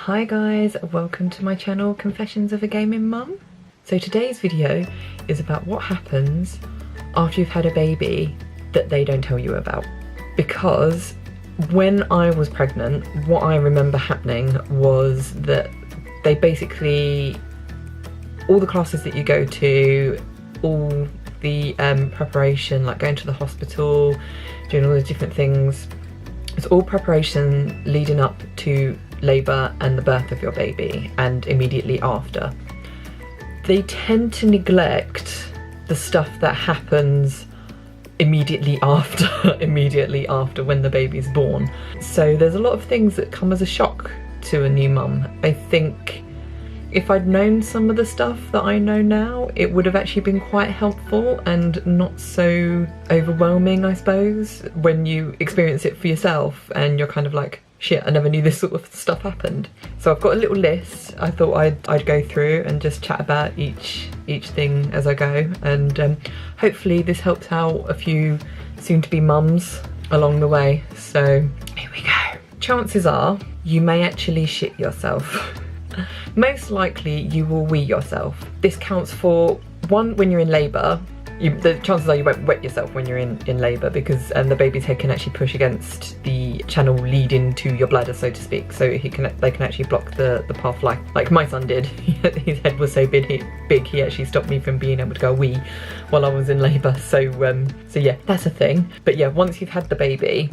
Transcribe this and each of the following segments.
Hi guys, welcome to my channel Confessions of a Gaming Mum. So today's video is about what happens after you've had a baby that they don't tell you about. Because when I was pregnant, what I remember happening was that they basically, all the classes that you go to, all the preparation, like going to the hospital, doing all those different things, it's all preparation leading up to labour and the birth of your baby and immediately after. They tend to neglect the stuff that happens immediately after when the baby's born. So there's a lot of things that come as a shock to a new mum. I think if I'd known some of the stuff that I know now, it would have actually been quite helpful and not so overwhelming, I suppose, when you experience it for yourself and you're kind of like, shit, I never knew this sort of stuff happened. So I've got a little list I thought I'd go through and just chat about each thing as I go, and hopefully this helps out a few soon-to-be mums along the way. So here we go. Chances are you may actually shit yourself. Most likely you will wee yourself. This counts for one, when you're in labour. The chances are you won't wet yourself when you're in labour, because the baby's head can actually push against the channel leading to your bladder, so to speak. So they can actually block the path, like my son did. His head was so big he actually stopped me from being able to go wee while I was in labour. So yeah, that's a thing. But yeah, once you've had the baby,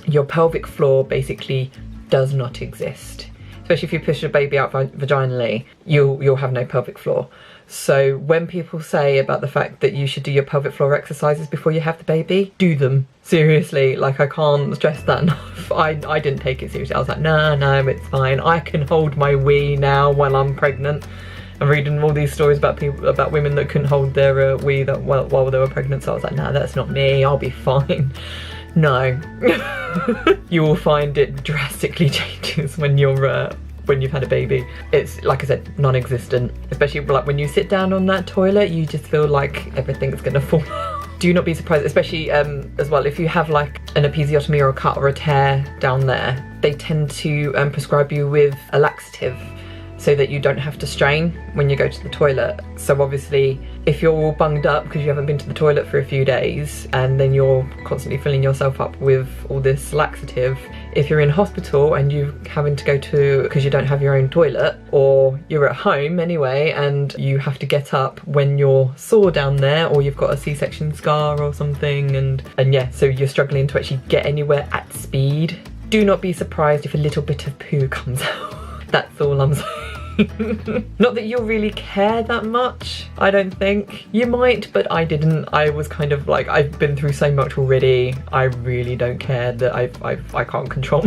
your pelvic floor basically does not exist. Especially if you push your baby out vaginally, you'll have no pelvic floor. So when people say about the fact that you should do your pelvic floor exercises before you have the baby, do them. Seriously, like, I can't stress that enough. I didn't take it seriously. I was like, no, it's fine. I can hold my wee now while I'm pregnant. I'm reading all these stories about women that couldn't hold their wee while they were pregnant. So I was like, no, that's not me. I'll be fine. No, you will find it drastically changes when you've had a baby. It's, like I said, non-existent. Especially like when you sit down on that toilet, you just feel like everything's gonna fall. Do not be surprised, especially as well, if you have like an episiotomy or a cut or a tear down there, they tend to prescribe you with a laxative so that you don't have to strain when you go to the toilet. So obviously, if you're all bunged up because you haven't been to the toilet for a few days, and then you're constantly filling yourself up with all this laxative, if you're in hospital and you're having to go to, because you don't have your own toilet, or you're at home anyway and you have to get up when you're sore down there, or you've got a C-section scar or something, and yeah, so you're struggling to actually get anywhere at speed, do not be surprised if a little bit of poo comes out. That's all I'm saying. Not that you'll really care that much, I don't think. You might, but I didn't. I was kind of like, I've been through so much already. I really don't care that I can't control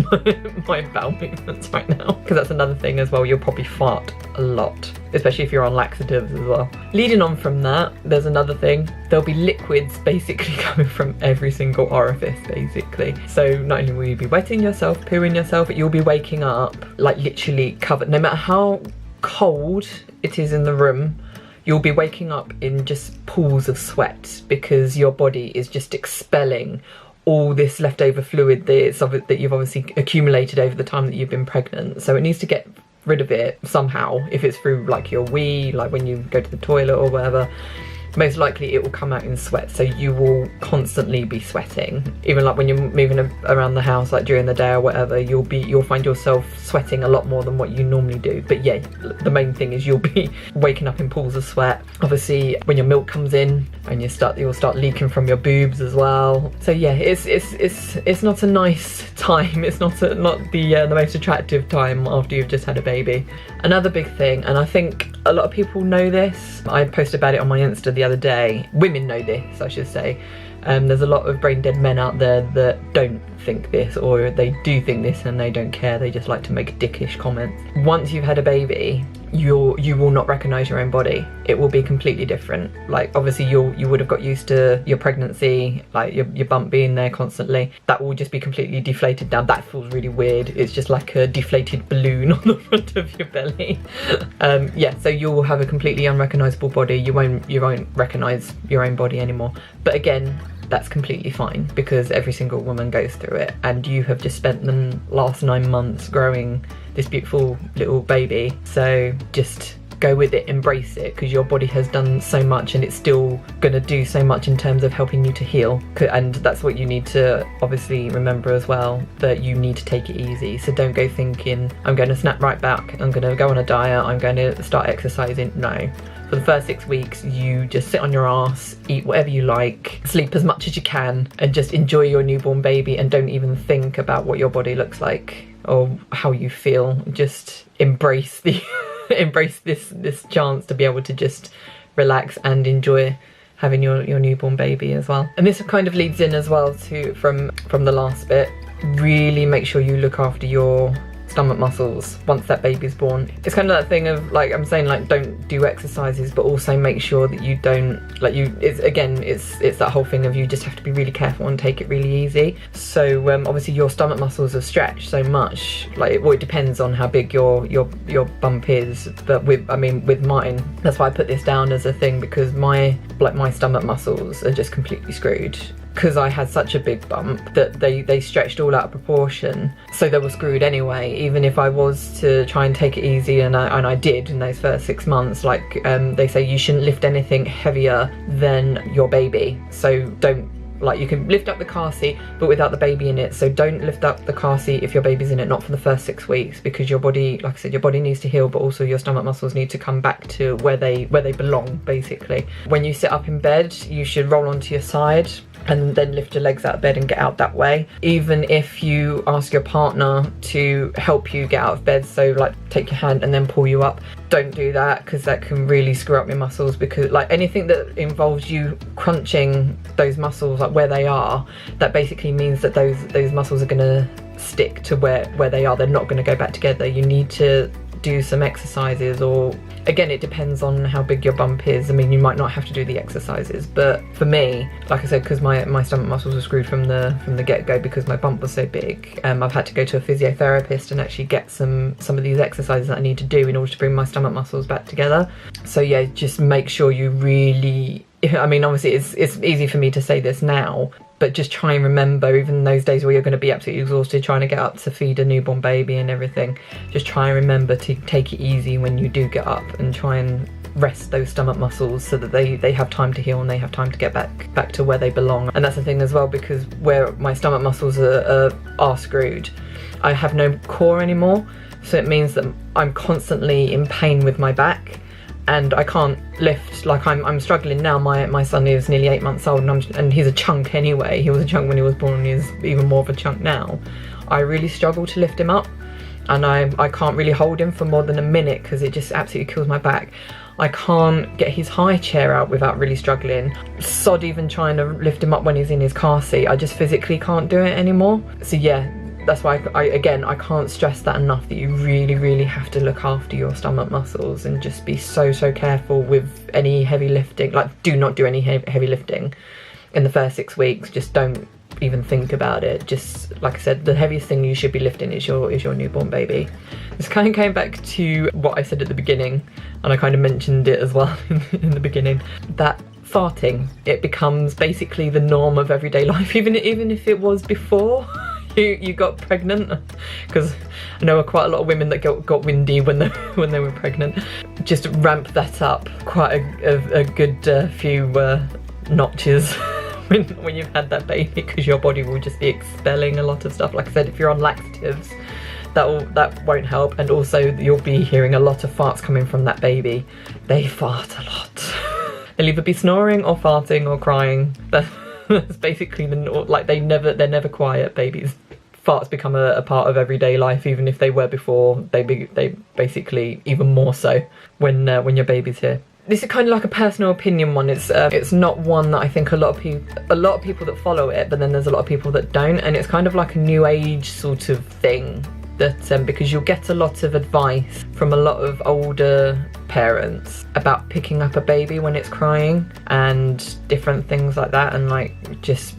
my bowel movements right now. Because that's another thing as well, you'll probably fart a lot, especially if you're on laxatives as well. Leading on from that, there's another thing. There'll be liquids basically coming from every single orifice, basically. So not only will you be wetting yourself, pooing yourself, but you'll be waking up like literally covered. No matter how cold it is in the room, you'll be waking up in just pools of sweat, because your body is just expelling all this leftover fluid that you've obviously accumulated over the time that you've been pregnant. So it needs to get rid of it somehow. If it's through like your wee, like when you go to the toilet or whatever, most likely it will come out in sweat. So you will constantly be sweating. Even like when you're moving around the house, like during the day or whatever, you'll find yourself sweating a lot more than what you normally do. But yeah, the main thing is you'll be waking up in pools of sweat. Obviously, when your milk comes in, and you'll start leaking from your boobs as well. So yeah, it's not a nice time. It's not the most attractive time after you've just had a baby. Another big thing, and I think a lot of people know this. I posted about it on my Insta the other day. Women know this, I should say. There's a lot of brain dead men out there that don't think this, or they do think this and they don't care. They just like to make dickish comments. Once you've had a baby, you will not recognise your own body. It will be completely different. Like obviously you would have got used to your pregnancy, like your bump being there constantly. That will just be completely deflated down. That feels really weird. It's just like a deflated balloon on the front of your belly. Yeah, so you'll have a completely unrecognisable body. You won't recognise your own body anymore. But again, that's completely fine, because every single woman goes through it, and you have just spent the last 9 months growing this beautiful little baby. So just go with it, embrace it, because your body has done so much and it's still gonna do so much in terms of helping you to heal. And that's what you need to obviously remember as well, that you need to take it easy. So don't go thinking, I'm going to snap right back, I'm going to go on a diet, I'm going to start exercising. No. For the first 6 weeks, you just sit on your ass, eat whatever you like, sleep as much as you can, and just enjoy your newborn baby, and don't even think about what your body looks like or how you feel. Just embrace the embrace this chance to be able to just relax and enjoy having your newborn baby as well. And this kind of leads in as well to from the last bit. Really make sure you look after your stomach muscles once that baby's born. It's kind of that thing of, like I'm saying, like, don't do exercises, but also make sure that you don't, like, it's that whole thing of you just have to be really careful and take it really easy. So obviously your stomach muscles are stretched so much, like, well, it depends on how big your bump is, but with mine, that's why I put this down as a thing, because my stomach muscles are just completely screwed. Because I had such a big bump that they stretched all out of proportion, so they were screwed anyway. Even if I was to try and take it easy, and I did in those first 6 months, like they say you shouldn't lift anything heavier than your baby. So don't, like, you can lift up the car seat but without the baby in it, so don't lift up the car seat if your baby's in it, not for the first 6 weeks, because your body, like I said, your body needs to heal, but also your stomach muscles need to come back to where they belong, basically. When you sit up in bed, you should roll onto your side and then lift your legs out of bed and get out that way. Even if you ask your partner to help you get out of bed, so like take your hand and then pull you up, don't do that, because that can really screw up your muscles, because like anything that involves you crunching those muscles, like where they are, that basically means that those muscles are gonna stick to where they are. They're not gonna go back together. You need to do some exercises, or again, it depends on how big your bump is. I mean, you might not have to do the exercises, but for me, like I said, because my stomach muscles were screwed from the get-go because my bump was so big, I've had to go to a physiotherapist and actually get some of these exercises that I need to do in order to bring my stomach muscles back together. So yeah, just make sure you really, I mean, obviously it's easy for me to say this now, but just try and remember, even those days where you're going to be absolutely exhausted trying to get up to feed a newborn baby and everything, just try and remember to take it easy when you do get up, and try and rest those stomach muscles so that they have time to heal and they have time to get back to where they belong. And that's the thing as well, because where my stomach muscles are screwed, I have no core anymore, so it means that I'm constantly in pain with my back, and I can't lift. Like I'm struggling now. My son is nearly 8 months old, and he's a chunk anyway. He was a chunk when he was born, and he's even more of a chunk now. I really struggle to lift him up, and I can't really hold him for more than a minute because it just absolutely kills my back. I can't get his high chair out without really struggling. Sod even trying to lift him up when he's in his car seat. I just physically can't do it anymore. So yeah, that's why I can't stress that enough, that you really have to look after your stomach muscles and just be so careful with any heavy lifting. Like, do not do any heavy lifting in the first 6 weeks. Just don't even think about it. Just, like I said, the heaviest thing you should be lifting is your newborn baby. This kind of came back to what I said at the beginning, and I kind of mentioned it as well in the beginning, that farting, it becomes basically the norm of everyday life, even if it was before you got pregnant, because I know quite a lot of women that got windy when they were pregnant. Just ramp that up quite a good few notches when you've had that baby, because your body will just be expelling a lot of stuff. Like I said, if you're on laxatives, that won't help, and also you'll be hearing a lot of farts coming from that baby. They fart a lot. They'll either be snoring or farting or crying. That's basically they're never quiet, babies. Farts become a part of everyday life, even if they were before. They basically even more so when your baby's here. This is kind of like a personal opinion one. It's not one that I think a lot of people that follow it, but then there's a lot of people that don't, and it's kind of like a new age sort of thing. That because you'll get a lot of advice from a lot of older parents about picking up a baby when it's crying and different things like that, and like just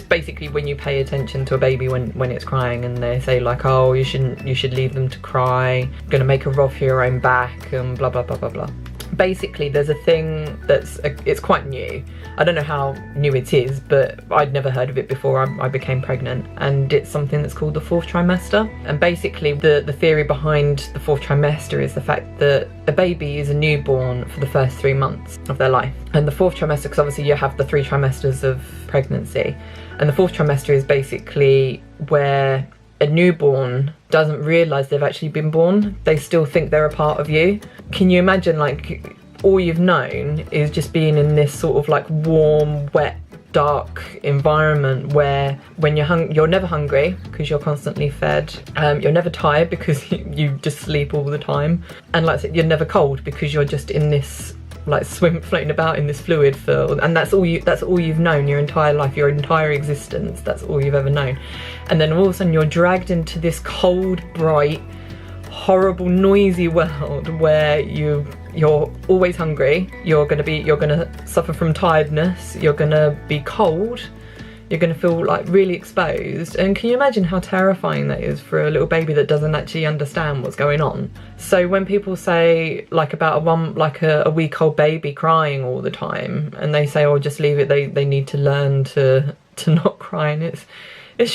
basically when you pay attention to a baby when it's crying, and they say like, oh, you should leave them to cry, gonna make a rod for your own back, and blah blah blah blah blah. basically there's a thing it's quite new. I don't know how new it is, but I'd never heard of it before I became pregnant, and it's something that's called the fourth trimester. And basically the theory behind the fourth trimester is the fact that a baby is a newborn for the first 3 months of their life. And the fourth trimester, because obviously you have the 3 trimesters of pregnancy, and the fourth trimester is basically where a newborn doesn't realise they've actually been born. They still think they're a part of you. Can you imagine, like, all you've known is just being in this sort of like warm, wet, dark environment where when you're never hungry because you're constantly fed, you're never tired because you just sleep all the time, and like I said, you're never cold because you're just in this like floating about in this fluid field, and that's all you've known your entire life, your entire existence. That's all you've ever known. And then all of a sudden you're dragged into this cold, bright, horrible, noisy world where you're always hungry, you're gonna suffer from tiredness, you're gonna be cold, you're gonna feel like really exposed. And can you imagine how terrifying that is for a little baby that doesn't actually understand what's going on? So when people say like about a week-old baby crying all the time, and they say, oh, just leave it, they need to learn to not cry, and it's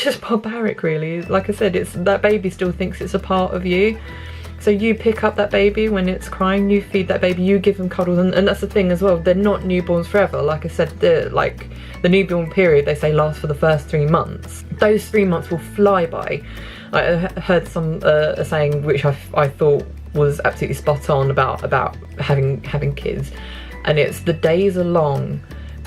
just barbaric, really. Like I said, that baby still thinks it's a part of you. So you pick up that baby when it's crying, you feed that baby, you give them cuddles, and that's the thing as well, they're not newborns forever. Like I said, the newborn period, they say, lasts for the first 3 months. Those 3 months will fly by. I heard some a saying which I thought was absolutely spot on about having kids, and it's the days are long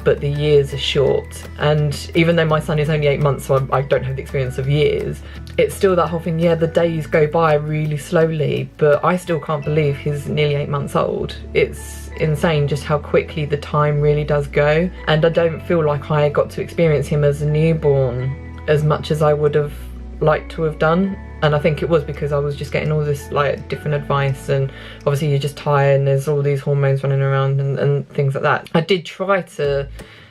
but the years are short. And even though my son is only 8 months, so I don't have the experience of years, it's still that whole thing, yeah, the days go by really slowly, but I still can't believe he's nearly 8 months old. It's insane just how quickly the time really does go, and I don't feel like I got to experience him as a newborn as much as I would have liked to have done. And I think it was because I was just getting all this like different advice, and obviously you're just tired and there's all these hormones running around and things like that. I did try to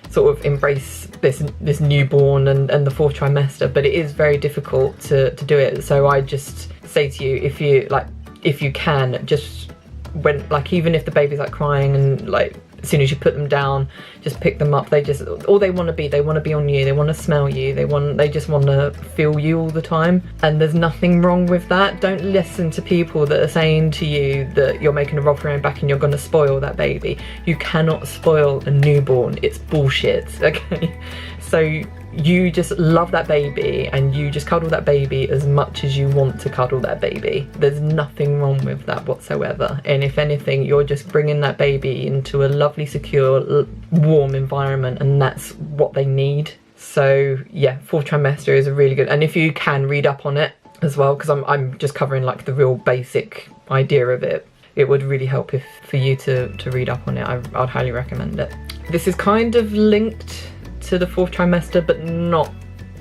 sort of embrace this newborn and the fourth trimester, but it is very difficult to do it. So I just say to you, if you can, just when, like, even if the baby's like crying and like as soon as you put them down, just pick them up. They want to be on you, they want to smell you, they just want to feel you all the time. And there's nothing wrong with that. Don't listen to people that are saying to you that you're making a rod for your own back and you're going to spoil that baby. You cannot spoil a newborn. It's bullshit, okay? So you just love that baby and you just cuddle that baby as much as you want to cuddle that baby. There's nothing wrong with that whatsoever. And if anything, you're just bringing that baby into a lovely, secure, warm environment, and that's what they need. So yeah, fourth trimester is a really good, and if you can read up on it as well, because I'm just covering like the real basic idea of it, it would really help for you to read up on it. I'd highly recommend it. This is kind of linked to the fourth trimester, but not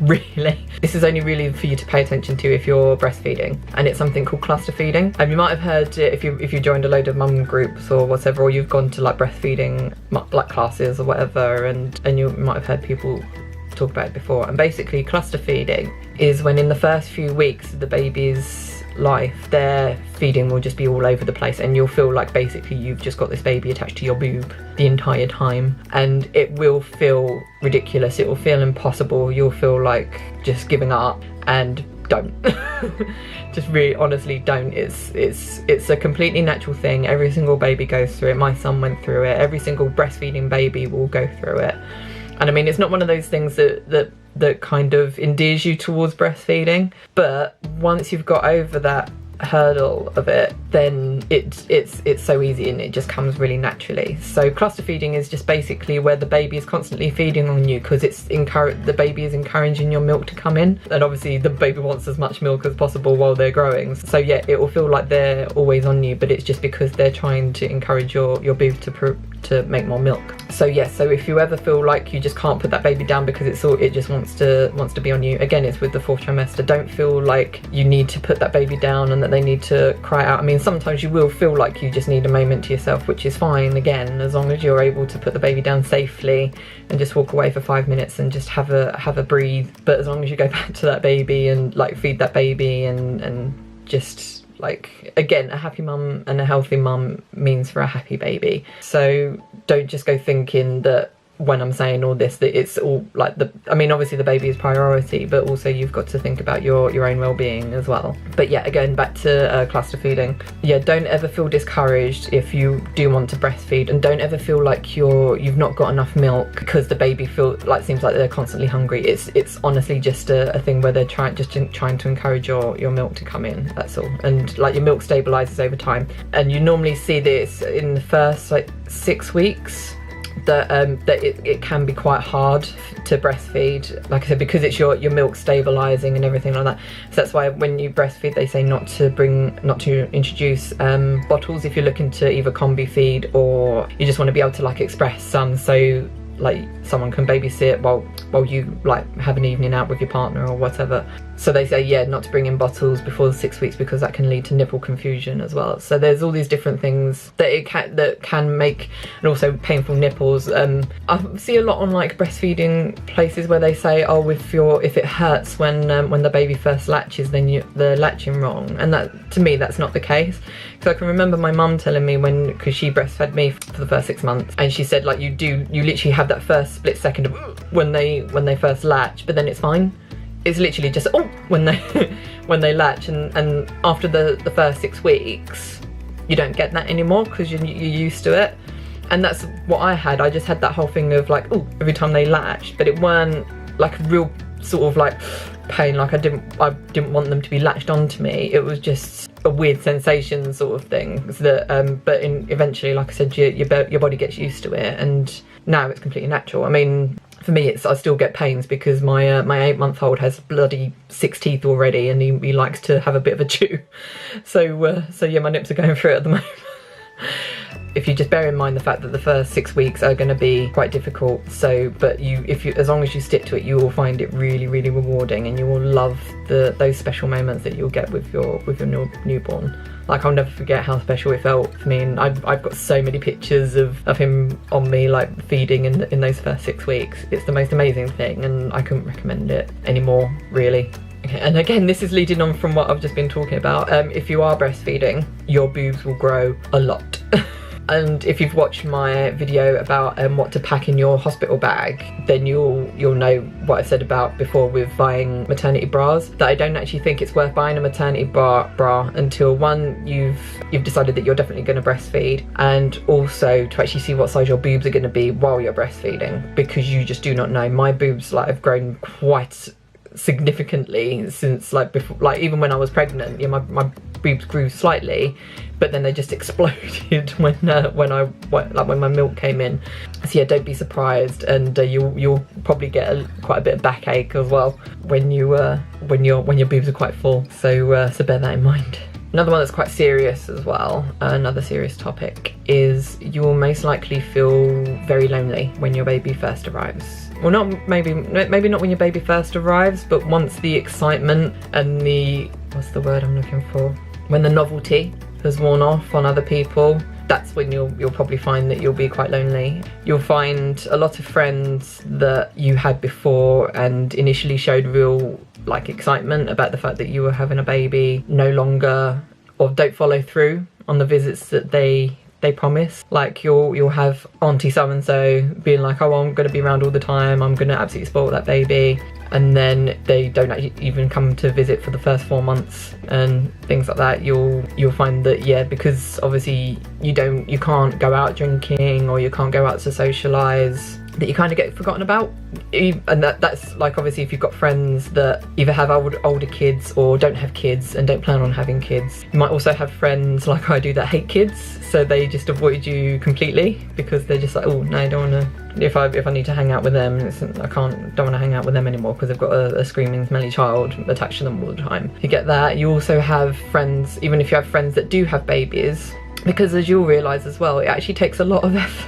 really. This is only really for you to pay attention to if you're breastfeeding, and it's something called cluster feeding. And you might have heard it if you joined a load of mum groups or whatever, or you've gone to like breastfeeding like classes or whatever, and you might have heard people talk about it before. And basically cluster feeding is when in the first few weeks of the baby's life, their feeding will just be all over the place, and you'll feel like basically you've just got this baby attached to your boob the entire time, and it will feel ridiculous, it will feel impossible, you'll feel like just giving up. And don't. Just really honestly don't. It's a completely natural thing. Every single baby goes through it. My son went through it. Every single breastfeeding baby will go through it. And I mean, it's not one of those things that kind of endears you towards breastfeeding, but once you've got over that hurdle of it, then it's so easy and it just comes really naturally. So cluster feeding is just basically where the baby is constantly feeding on you, because the baby is encouraging your milk to come in, and obviously the baby wants as much milk as possible while they're growing. So yeah, it will feel like they're always on you, but it's just because they're trying to encourage your boob to make more milk. So yeah, so if you ever feel like you just can't put that baby down because it just wants to be on you, again, it's with the fourth trimester. Don't feel like you need to put that baby down and that they need to cry out. I mean, sometimes you will feel like you just need a moment to yourself, which is fine, again, as long as you're able to put the baby down safely and just walk away for 5 minutes and just have a breathe. But as long as you go back to that baby and like feed that baby and just, Like, again, a happy mum and a healthy mum means for a happy baby. So don't just go thinking that when I'm saying all this that it's all like I mean, obviously the baby is priority, but also you've got to think about your own well-being as well. But yeah, again, back to cluster feeding. Yeah, don't ever feel discouraged if you do want to breastfeed, and don't ever feel like you've not got enough milk because the baby seems like they're constantly hungry. It's honestly just a thing where they're trying to encourage your milk to come in, that's all. And like, your milk stabilizes over time, and you normally see this in the first like 6 weeks, that it can be quite hard to breastfeed, like I said, because it's your milk stabilizing and everything like that. So that's why when you breastfeed they say not to introduce bottles if you're looking to either combi feed, or you just want to be able to like express some, so like someone can babysit while you like have an evening out with your partner or whatever. So they say, yeah, not to bring in bottles before the 6 weeks because that can lead to nipple confusion as well. So there's all these different things that can make, and also painful nipples. I see a lot on like breastfeeding places where they say, oh, if it hurts when the baby first latches, then they're latching wrong. And that, to me, that's not the case. So I can remember my mum telling me because she breastfed me for the first 6 months, and she said like you literally have that first split second of when they first latch, but then it's fine. It's literally just when they latch, and after the first 6 weeks you don't get that anymore because you're used to it. And that's what I had. I just had that whole thing of like, every time they latched, but it weren't like a real sort of like pain, like I didn't want them to be latched onto me. It was just a weird sensation sort of thing. So that but eventually, like I said, your body gets used to it, and now it's completely natural. I mean, for me, I still get pains because my 8-month-old has bloody 6 teeth already, and he likes to have a bit of a chew. So yeah, my nips are going through it at the moment. If you just bear in mind the fact that the first 6 weeks are going to be quite difficult, but as long as you stick to it, you will find it really, really rewarding, and you will love those special moments that you'll get with your newborn. Like, I'll never forget how special it felt for me, and I've got so many pictures of him on me, like feeding in those first 6 weeks. It's the most amazing thing, and I couldn't recommend it anymore, really. Okay, and again, this is leading on from what I've just been talking about. If you are breastfeeding, your boobs will grow a lot. And if you've watched my video about what to pack in your hospital bag, then you'll know what I said about before with buying maternity bras, that I don't actually think it's worth buying a maternity bra until, one, you've decided that you're definitely going to breastfeed, and also to actually see what size your boobs are going to be while you're breastfeeding, because you just do not know. My boobs have grown quite significantly since before, even when I was pregnant. Yeah, my boobs grew slightly, but then they just exploded when my milk came in. So yeah, don't be surprised, and you'll probably get quite a bit of backache as well when your boobs are quite full. So bear that in mind. Another one that's quite serious as well, another serious topic, is you will most likely feel very lonely when your baby first arrives. Well, maybe not when your baby first arrives, but once the excitement and what's the word I'm looking for? When the novelty has worn off on other people, that's when you'll probably find that you'll be quite lonely. You'll find a lot of friends that you had before and initially showed real excitement about the fact that you were having a baby, no longer, or don't follow through on the visits that they promise. Like, you'll have auntie so-and-so being like, oh, I'm going to be around all the time, I'm going to absolutely spoil that baby, and then they don't actually even come to visit for the first 4 months and things like that. You'll find that, yeah, because obviously you can't go out drinking, or you can't go out to socialise, that you kind of get forgotten about. And that's obviously if you've got friends that either have older kids or don't have kids and don't plan on having kids. You might also have friends like I do that hate kids, so they just avoid you completely because they're just like, oh no, I don't want to. If I need to hang out with them, don't want to hang out with them anymore because they've got a screaming smelly child attached to them all the time. You get that. You also have friends, even if you have friends that do have babies, because as you'll realise as well, it actually takes a lot of effort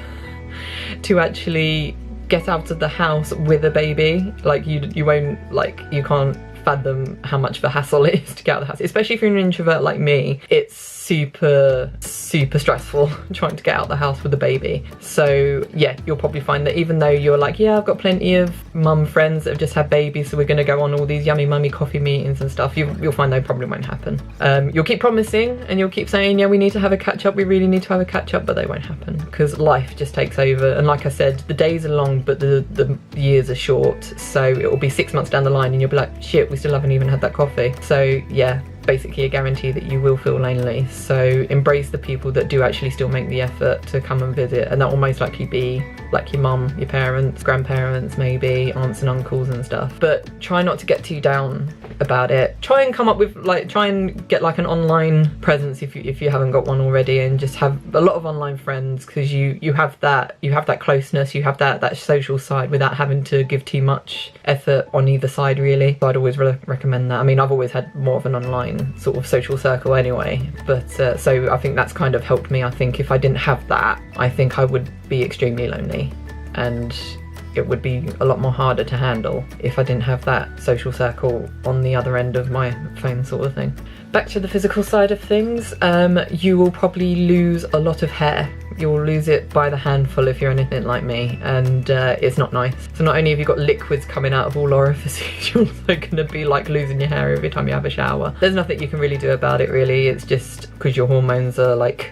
to actually get out of the house with a baby. You can't fathom how much of a hassle it is to get out of the house, especially if you're an introvert like me. It's super stressful trying to get out the house with a baby. So yeah, you'll probably find that even though you're like, yeah, I've got plenty of mum friends that have just had babies, so we're going to go on all these yummy mummy coffee meetings and stuff, you'll find they probably won't happen. You'll keep promising and you'll keep saying, yeah, we need to have a catch up, we really need to have a catch up, but they won't happen because life just takes over. And like I said, the days are long but the years are short, so it will be 6 months down the line and you'll be like, shit, we still haven't even had that coffee. So yeah, basically a guarantee that you will feel lonely. So embrace the people that do actually still make the effort to come and visit, and that will most likely be like your mum, your parents, grandparents, maybe aunts and uncles and stuff. But try not to get too down about it. Try and come up with try and get like an online presence if you haven't got one already, and just have a lot of online friends, because you have that closeness, you have that social side without having to give too much effort on either side really. So I'd always recommend that. I mean, I've always had more of an online sort of social circle anyway, but so I think that's kind of helped me. I think if I didn't have that, I think I would be extremely lonely, and it would be a lot more harder to handle if I didn't have that social circle on the other end of my phone sort of thing. Back to the physical side of things, you will probably lose a lot of hair. You'll lose it by the handful if you're anything like me, and it's not nice. So not only have you got liquids coming out of all orifices, you're also going to be like losing your hair every time you have a shower. There's nothing you can really do about it really, it's just because your hormones are like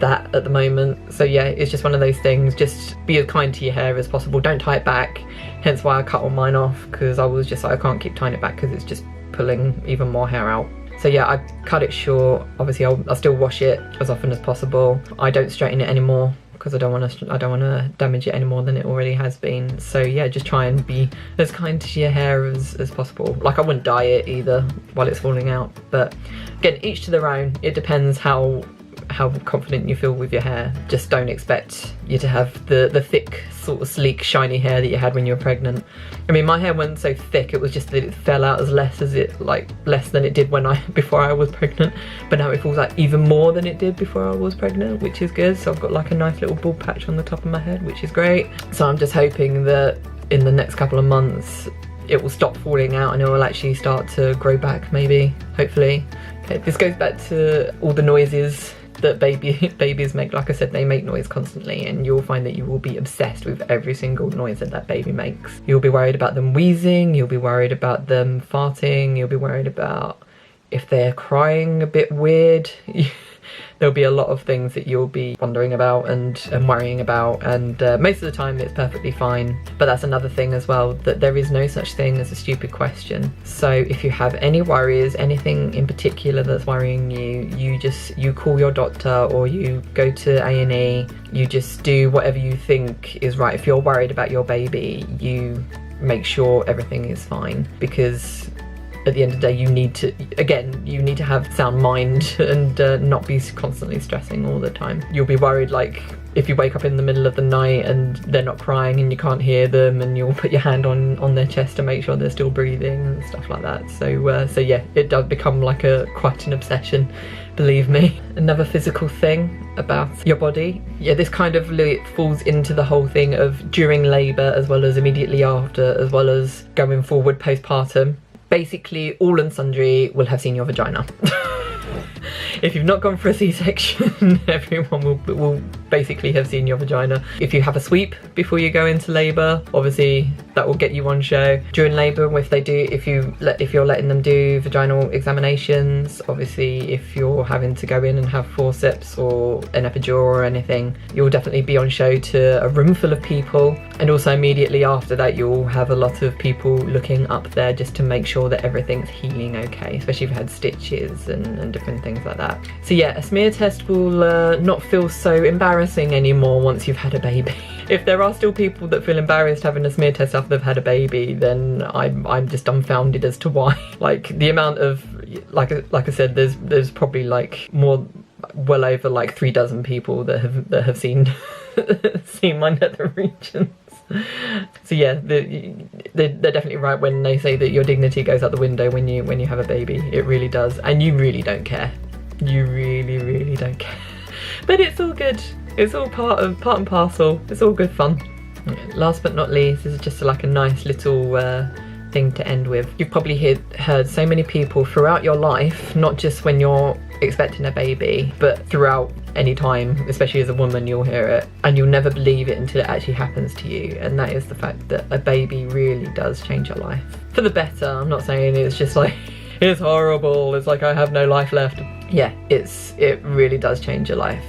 that at the moment. So yeah, it's just one of those things. Just be as kind to your hair as possible, don't tie it back, hence why I cut all mine off, because I was just like, I can't keep tying it back because it's just pulling even more hair out. So yeah, I cut it short. Obviously I'll still wash it as often as possible. I don't straighten it anymore because I don't want to damage it any more than it already has been. So yeah, just try and be as kind to your hair as possible. Like, I wouldn't dye it either while it's falling out, but again, each to their own. It depends how confident you feel with your hair. Just don't expect you to have the thick, sort of sleek, shiny hair that you had when you were pregnant. I mean, my hair wasn't so thick, it was just that it fell out as less than it did before I was pregnant, but now it falls out even more than it did before I was pregnant, which is good. So I've got like a nice little bald patch on the top of my head, which is great. So I'm just hoping that in the next couple of months it will stop falling out and it will actually start to grow back, maybe, hopefully. Okay, this goes back to all the noises that babies make. Like I said, they make noise constantly, and you'll find that you will be obsessed with every single noise that baby makes. You'll be worried about them wheezing, you'll be worried about them farting, you'll be worried about if they're crying a bit weird. There'll be a lot of things that you'll be wondering about and worrying about, and most of the time it's perfectly fine. But that's another thing as well, that there is no such thing as a stupid question. So if you have any worries, anything in particular that's worrying you, you call your doctor, or you go to A&E, you just do whatever you think is right. If you're worried about your baby, you make sure everything is fine, because at the end of the day, you need to have sound mind and not be constantly stressing all the time. You'll be worried, like, if you wake up in the middle of the night and they're not crying and you can't hear them, and you'll put your hand on their chest to make sure they're still breathing and stuff like that. So yeah, it does become like quite an obsession, believe me. Another physical thing about your body, yeah, this kind of falls into the whole thing of during labour, as well as immediately after, as well as going forward postpartum. Basically, all and sundry will have seen your vagina. If you've not gone for a C-section, everyone will basically have seen your vagina. If you have a sweep before you go into labour, obviously that will get you on show. During labour, if you're letting them do vaginal examinations, obviously if you're having to go in and have forceps or an epidural or anything, you'll definitely be on show to a room full of people. And also immediately after that, you'll have a lot of people looking up there just to make sure that everything's healing okay, especially if you've had stitches and different things like that. So yeah, a smear test will not feel so embarrassing anymore once you've had a baby. If there are still people that feel embarrassed having a smear test after they've had a baby, then I'm just dumbfounded as to why. Like, the amount of, like I said, there's probably like well over like 3 dozen people that have seen seen my nether regions. So yeah, they're definitely right when they say that your dignity goes out the window when you have a baby. It really does, and you really don't care. You really don't care. But it's all good. It's all part and parcel. It's all good fun. Last but not least, this is just like a nice little thing to end with. You've probably heard so many people throughout your life, not just when you're expecting a baby, but throughout any time, especially as a woman, you'll hear it and you'll never believe it until it actually happens to you. And that is the fact that a baby really does change your life for the better. I'm not saying it's just like it's horrible, it's like I have no life left. Yeah, it really does change your life.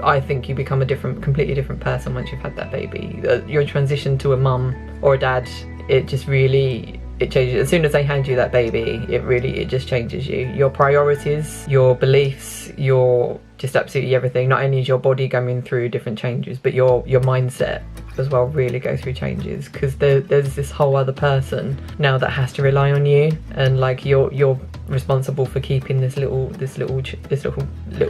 I think you become a completely different person once you've had that baby. Your transition to a mum or a dad, it changes. As soon as they hand you that baby, it just changes you. Your priorities, your beliefs, just absolutely everything. Not only is your body going through different changes, but your mindset as well really go through changes, because there's this whole other person now that has to rely on you, and like you're responsible for keeping this little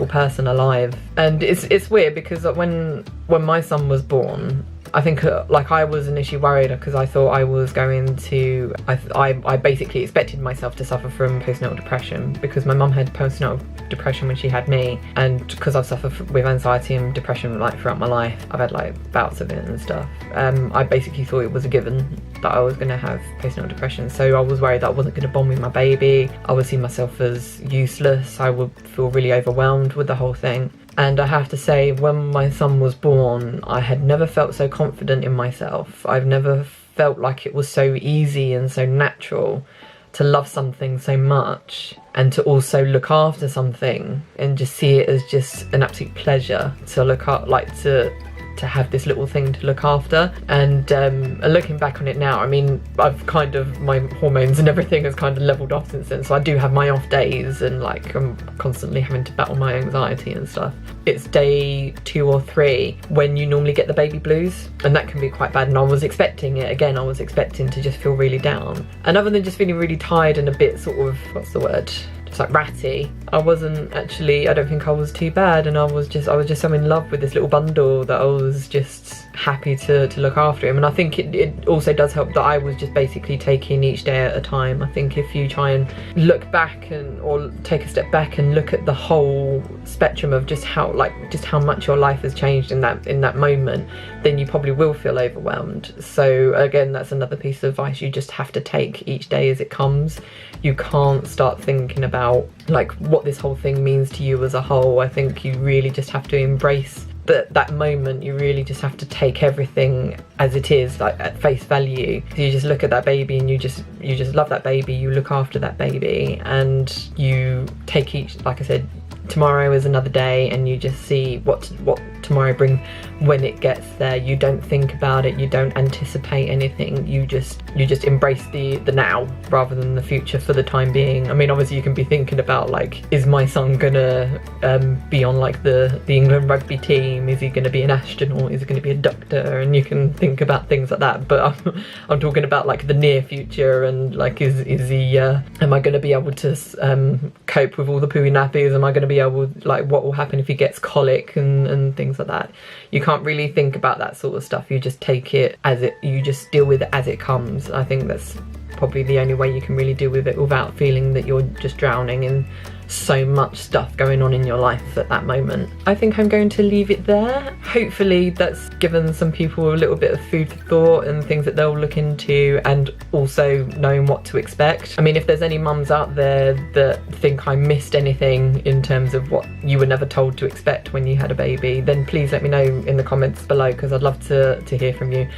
person alive. And it's weird because when my son was born, I think like I was initially worried because I thought I was going to, I basically expected myself to suffer from postnatal depression, because my mum had postnatal depression when she had me, and because I've suffered with anxiety and depression like throughout my life, I've had like bouts of it and stuff. I basically thought it was a given that I was going to have postnatal depression, so I was worried that I wasn't going to bond with my baby. I would see myself as useless. I would feel really overwhelmed with the whole thing. And I have to say, when my son was born, I had never felt so confident in myself. I've never felt like it was so easy and so natural to love something so much, and to also look after something and just see it as just an absolute pleasure to look up, like to have this little thing to look after. And looking back on it now, I mean, I've kind of, my hormones and everything has kind of leveled off since then, so I do have my off days, and like I'm constantly having to battle my anxiety and stuff. It's day 2 or 3 when you normally get the baby blues, and that can be quite bad, and I was expecting it. Again, I was expecting to just feel really down, and other than just feeling really tired and a bit sort of, what's the word, just like ratty, I wasn't actually, I don't think I was too bad, and I was just so in love with this little bundle that I was just happy to look after him. And I think it also does help that I was just basically taking each day at a time. I think if you try and look back or take a step back and look at the whole spectrum of just how much your life has changed in that moment, then you probably will feel overwhelmed. So again, that's another piece of advice. You just have to take each day as it comes. You can't start thinking about like what this whole thing means to you as a whole. I think you really just have to embrace that moment. You really just have to take everything as it is, like at face value. You just look at that baby and you just love that baby, you look after that baby, and you take each, like I said, tomorrow is another day, and you just see what tomorrow brings when it gets there. You don't think about it, you don't anticipate anything, you just embrace the now rather than the future for the time being. I mean, obviously you can be thinking about like, is my son gonna be on like the England rugby team, is he gonna be an astronaut, is he gonna be a doctor, and you can think about things like that. But I'm talking about like the near future, and like is he am I gonna be able to cope with all the pooey nappies, am I gonna be able, like what will happen if he gets colic and things like that. You can't really think about that sort of stuff. You just take it as it, you just deal with it as it comes. I think that's probably the only way you can really deal with it without feeling that you're just drowning in so much stuff going on in your life at that moment. I think I'm going to leave it there. Hopefully that's given some people a little bit of food for thought and things that they'll look into, and also knowing what to expect. I mean, if there's any mums out there that think I missed anything in terms of what you were never told to expect when you had a baby, then please let me know in the comments below, because I'd love to hear from you.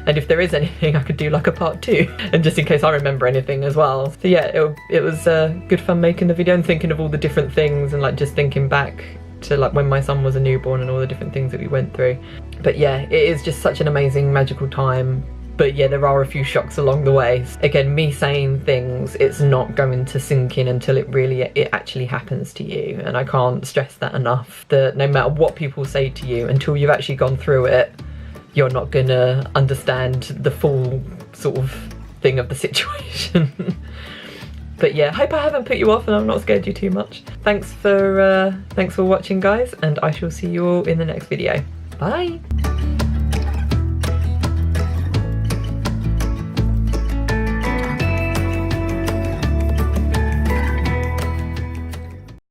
And if there is anything, I could do like a part 2, and just in case I remember anything as well. So yeah, it was good fun making the video and thinking of all the different things, and like just thinking back to like when my son was a newborn and all the different things that we went through. But yeah, it is just such an amazing, magical time. But yeah, there are a few shocks along the way. Again, me saying things, it's not going to sink in until it actually happens to you. And I can't stress that enough, that no matter what people say to you, until you've actually gone through it, you're not gonna understand the full sort of thing of the situation. But yeah, hope I haven't put you off and I've not scared you too much. Thanks for watching, guys, and I shall see you all in the next video. Bye.